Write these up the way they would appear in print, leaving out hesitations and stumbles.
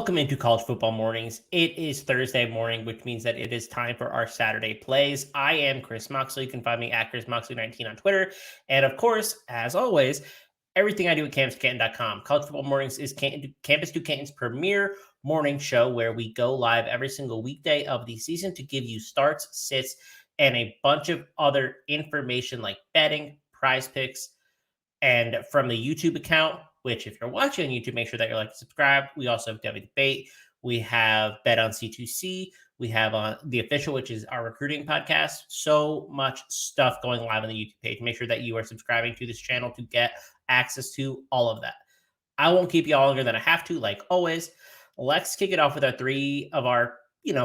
Welcome into College Football Mornings. It is Thursday morning, which means that it is time for our Saturday plays. I am Chris Moxley. You can find me at ChrisMoxley19 on Twitter. And of course, as always, everything I do at campus2canton.com. College Football Mornings is Campus to Canton's premier morning show where we go live every single weekday of the season to give you starts, sits, and a bunch of other information like betting, prize picks, and from the YouTube account, which if you're watching on YouTube, make sure that you're like subscribed. We also have W Debate. We have Bet on C2C. We have on the official, which is our recruiting podcast. So much stuff going live on the YouTube page. Make sure that you are subscribing to this channel to get access to all of that. I won't keep you all longer than I have to, like always. Let's kick it off with our three of our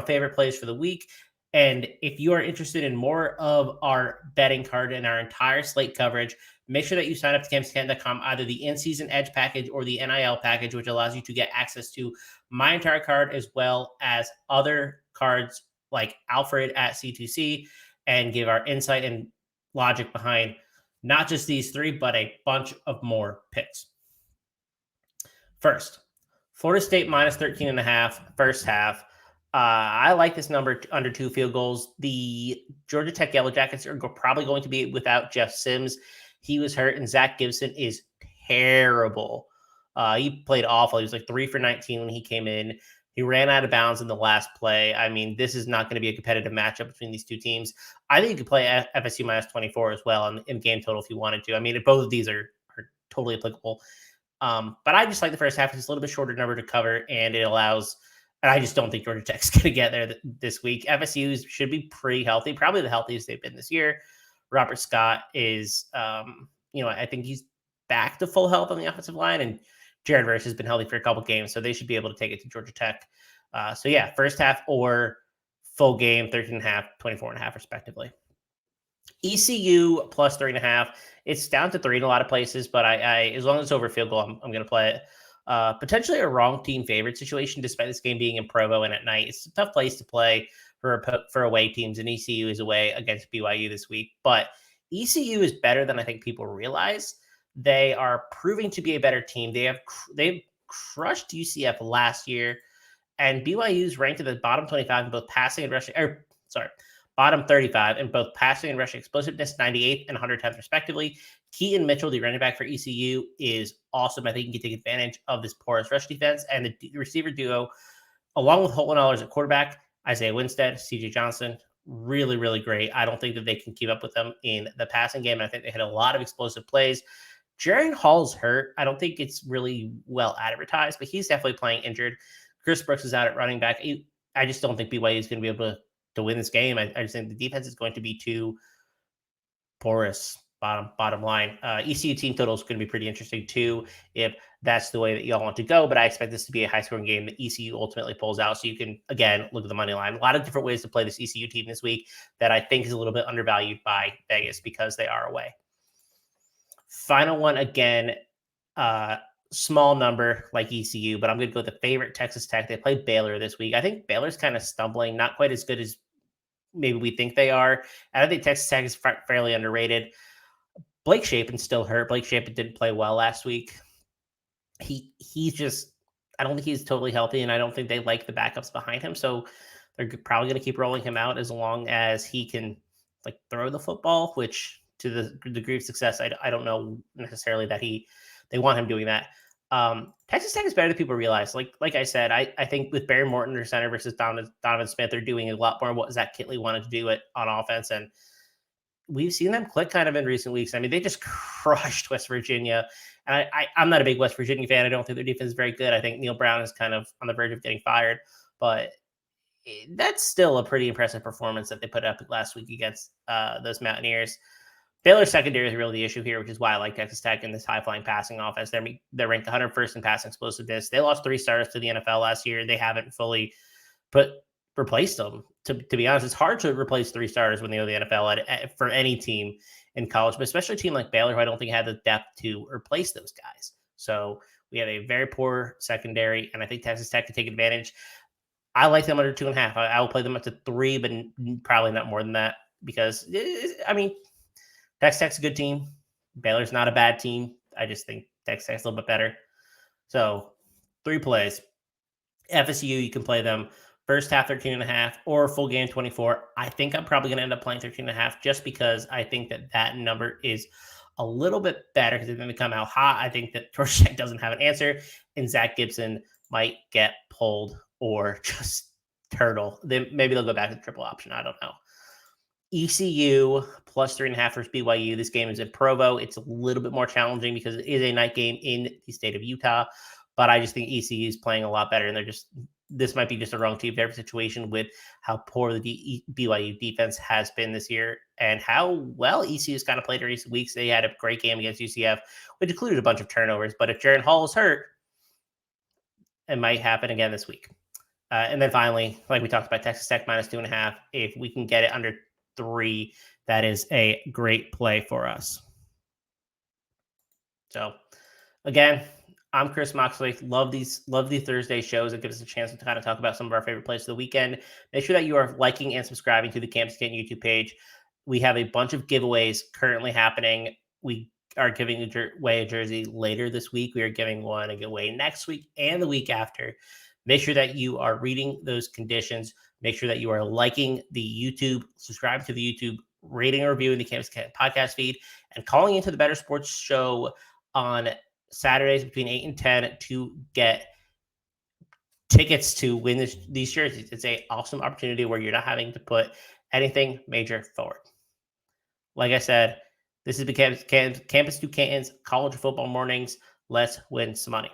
favorite plays for the week. And if you are interested in more of our betting card and our entire slate coverage, make sure that you sign up to campus2canton.com, either the in-season edge package or the NIL package, which allows you to get access to my entire card as well as other cards like Alfred at C2C and give our insight and logic behind not just these three, but a bunch of more picks. First, Florida State minus 13.5 first half. I like this number under 2 field goals. The Georgia Tech Yellow Jackets are probably going to be without Jeff Sims. He was hurt, and Zach Gibson is terrible. He played awful. He was like 3 for 19 when he came in. He ran out of bounds in the last play. I mean, this is not going to be a competitive matchup between these two teams. I think you could play FSU minus 24 as well in game total if you wanted to. I mean, both of these are totally applicable. But I just like the first half. It's a little bit shorter number to cover, and it allows – and I just don't think Georgia Tech's going to get there this week. FSU should be pretty healthy, probably the healthiest they've been this year. Robert Scott is, I think he's back to full health on the offensive line, and Jared Verse has been healthy for a couple games, so they should be able to take it to Georgia Tech. First half or full game, 13.5, 24.5 respectively. ECU plus 3.5. It's down to 3 in a lot of places, but I as long as it's over field goal, I'm going to play it. Potentially a wrong team favorite situation, despite this game being in Provo and at night. It's a tough place to play for away teams, and ECU is away against BYU this week. But ECU is better than I think people realize. They are proving to be a better team. They've crushed UCF last year, and BYU is ranked at the bottom 25 in both passing and rushing. Bottom 35 in both passing and rushing explosiveness, 98th and 110th respectively. Keaton Mitchell, the running back for ECU, is awesome. I think he can take advantage of this porous rush defense. And the receiver duo, along with Holton Allers at quarterback, Isaiah Winstead, CJ Johnson, really, really great. I don't think that they can keep up with them in the passing game. I think they hit a lot of explosive plays. Jaren Hall's hurt. I don't think it's really well advertised, but he's definitely playing injured. Chris Brooks is out at running back. I just don't think BYU is going to be able to win this game. I just think the defense is going to be too porous. Bottom line. ECU team total is going to be pretty interesting too, if that's the way that y'all want to go. But I expect this to be a high scoring game that ECU ultimately pulls out. So you can, again, look at the money line. A lot of different ways to play this ECU team this week that I think is a little bit undervalued by Vegas because they are away. Final one, again, small number like ECU, but I'm going to go with the favorite, Texas Tech. They played Baylor this week. I think Baylor's kind of stumbling, not quite as good as maybe we think they are. And I think Texas Tech is fairly underrated. Blake Shapen's still hurt. Blake Shapen didn't play well last week. He's just, I don't think he's totally healthy, and I don't think they like the backups behind him. So they're probably going to keep rolling him out as long as he can throw the football, which to the degree of success, I don't know necessarily that they want him doing that. Texas Tech is better than people realize. Like I said, I think with Barry Morton under center versus Donovan Smith, they're doing a lot more of what Zach Kitley wanted to do on offense, and we've seen them click kind of in recent weeks. I mean, they just crushed West Virginia. And I'm not a big West Virginia fan. I don't think their defense is very good. I think Neil Brown is kind of on the verge of getting fired. But that's still a pretty impressive performance that they put up last week against those Mountaineers. Baylor's secondary is really the issue here, which is why I like Texas Tech in this high-flying passing offense. They're ranked 101st in passing explosiveness. They lost 3 starters to the NFL last year. They haven't fully replaced them. To be honest, it's hard to replace 3 starters when they go to the NFL for any team in college, but especially a team like Baylor, who I don't think had the depth to replace those guys. So we have a very poor secondary, and I think Texas Tech can take advantage. I like them under 2.5. I will play them up to 3, but probably not more than that because, I mean, Texas Tech's a good team. Baylor's not a bad team. I just think Texas Tech's a little bit better. So 3 plays. FSU, you can play them first half 13.5 or full game 24. I think I'm probably going to end up playing 13.5 just because I think that number is a little bit better because they're going to come out hot. I think that Georgia Tech doesn't have an answer, and Zach Gibson might get pulled or just turtle. Then maybe they'll go back to the triple option. I don't know. ECU plus 3.5 versus BYU. This game is in Provo. It's a little bit more challenging because it is a night game in the state of Utah. But I just think ECU is playing a lot better, and this might be just a wrong team for every situation with how poor the BYU defense has been this year and how well ECU has kind of played in recent weeks. They had a great game against UCF, which included a bunch of turnovers. But if Jaren Hall is hurt, it might happen again this week. And then finally, like we talked about, Texas Tech minus 2.5. If we can get it under 3, that is a great play for us. So again, I'm Chris Moxley. Love these Thursday shows. It gives us a chance to kind of talk about some of our favorite plays of the weekend. Make sure that you are liking and subscribing to the Campus Canton YouTube page. We have a bunch of giveaways currently happening. We are giving away a jersey later this week. We are giving one away next week and the week after. Make sure that you are reading those conditions. Make sure that you are liking the YouTube, subscribing to the YouTube, rating and reviewing the Campus Canton podcast feed, and calling into the Better Sports Show on Saturdays between 8 and 10 to get tickets to win these jerseys. It's an awesome opportunity where you're not having to put anything major forward. Like I said, this is Campus to Canton's College Football Mornings. Let's win some money.